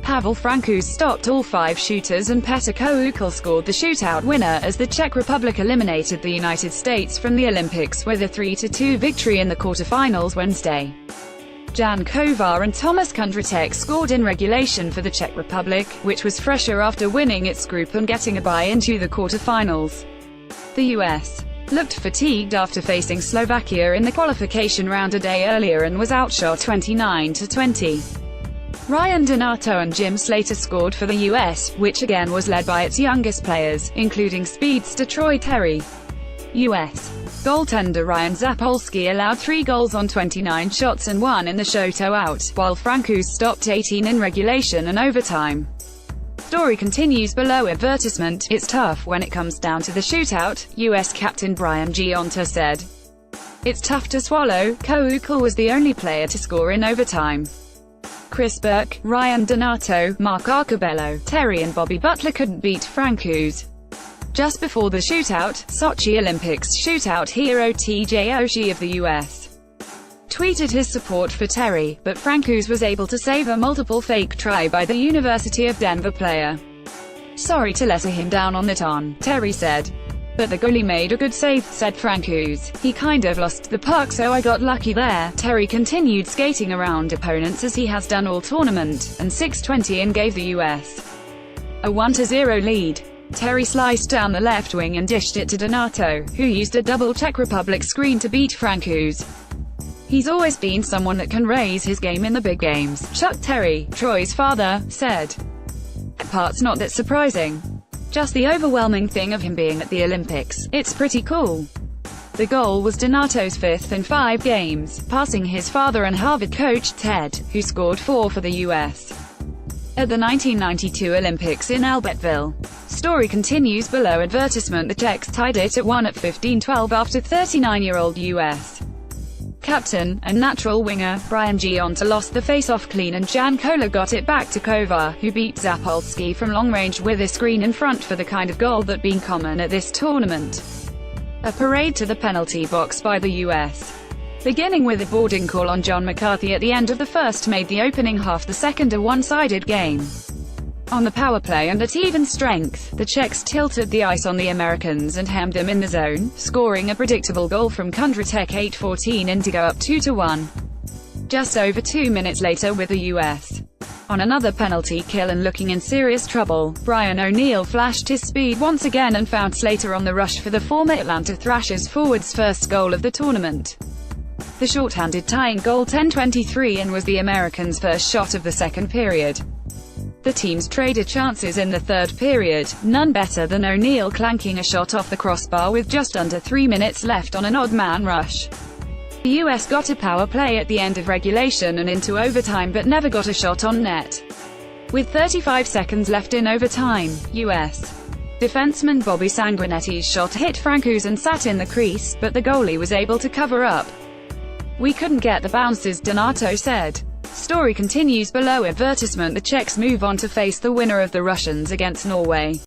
Pavel Francouz stopped all 5 shooters and Petr Koukal scored the shootout winner as the Czech Republic eliminated the United States from the Olympics with a 3-2 victory in the quarterfinals Wednesday. Jan Kovar and Tomáš Kundráček scored in regulation for the Czech Republic, which was fresher after winning its group and getting a bye into the quarterfinals. The US looked fatigued after facing Slovakia in the qualification round a day earlier and was outshot 29-20. Ryan Donato and Jim Slater scored for the US, which again was led by its youngest players, including speedster Troy Terry. US goaltender Ryan Zapolsky allowed 3 goals on 29 shots and 1 in the shootout, while Francouz stopped 18 in regulation and overtime. Story continues below advertisement. It's tough when it comes down to the shootout, US captain Brian Gionta said. It's tough to swallow. Koukal was the only player to score in overtime. Chris Burke, Ryan Donato, Mark Arcobello, Terry and Bobby Butler couldn't beat Francouz. Just before the shootout, Sochi Olympics shootout hero TJ Oshie of the US tweeted his support for Terry, but Francouz was able to save a multiple fake try by the University of Denver player. Sorry to let him down on that on, Terry said. But the goalie made a good save, said Francouz. He kind of lost the puck so I got lucky there. Terry continued skating around opponents as he has done all tournament, and 6:20 and gave the US a 1-0 lead. Terry sliced down the left wing and dished it to Donato, who used a double Czech Republic screen to beat Francouz. He's always been someone that can raise his game in the big games, Chuck Terry, Troy's father, said. That part's not that surprising. Just the overwhelming thing of him being at the Olympics. It's pretty cool. The goal was Donato's 5th in 5 games, passing his father and Harvard coach Ted, who scored 4 for the US at the 1992 Olympics in Albertville. Story continues below advertisement. The Czechs tied it at 1 at 15-12 after 39-year-old US captain and natural winger Brian Gionta lost the face-off clean and Jan Kolar got it back to Kovar, who beat Zapolsky from long range with a screen in front for the kind of goal that been common at this tournament. A parade to the penalty box by the US, beginning with a boarding call on John McCarthy at the end of the first, made the opening half the second a one-sided game. On the power play and at even strength, the Czechs tilted the ice on the Americans and hemmed them in the zone, scoring a predictable goal from Kundráček 8:14 in to go up 2-1. Just over 2 minutes later, with the US on another penalty kill and looking in serious trouble, Brian O'Neill flashed his speed once again and found Slater on the rush for the former Atlanta Thrashers forward's first goal of the tournament. The short-handed tying goal 10:23 in was the Americans' first shot of the second period. The teams traded chances in the third period, none better than O'Neill clanking a shot off the crossbar with just under 3 minutes left on an odd-man rush. The US got a power play at the end of regulation and into overtime but never got a shot on net. With 35 seconds left in overtime, US defenseman Bobby Sanguinetti's shot hit Francouz and sat in the crease, but the goalie was able to cover up. We couldn't get the bounces, Donato said. Story continues below advertisement. The Czechs move on to face the winner of the Russians against Norway.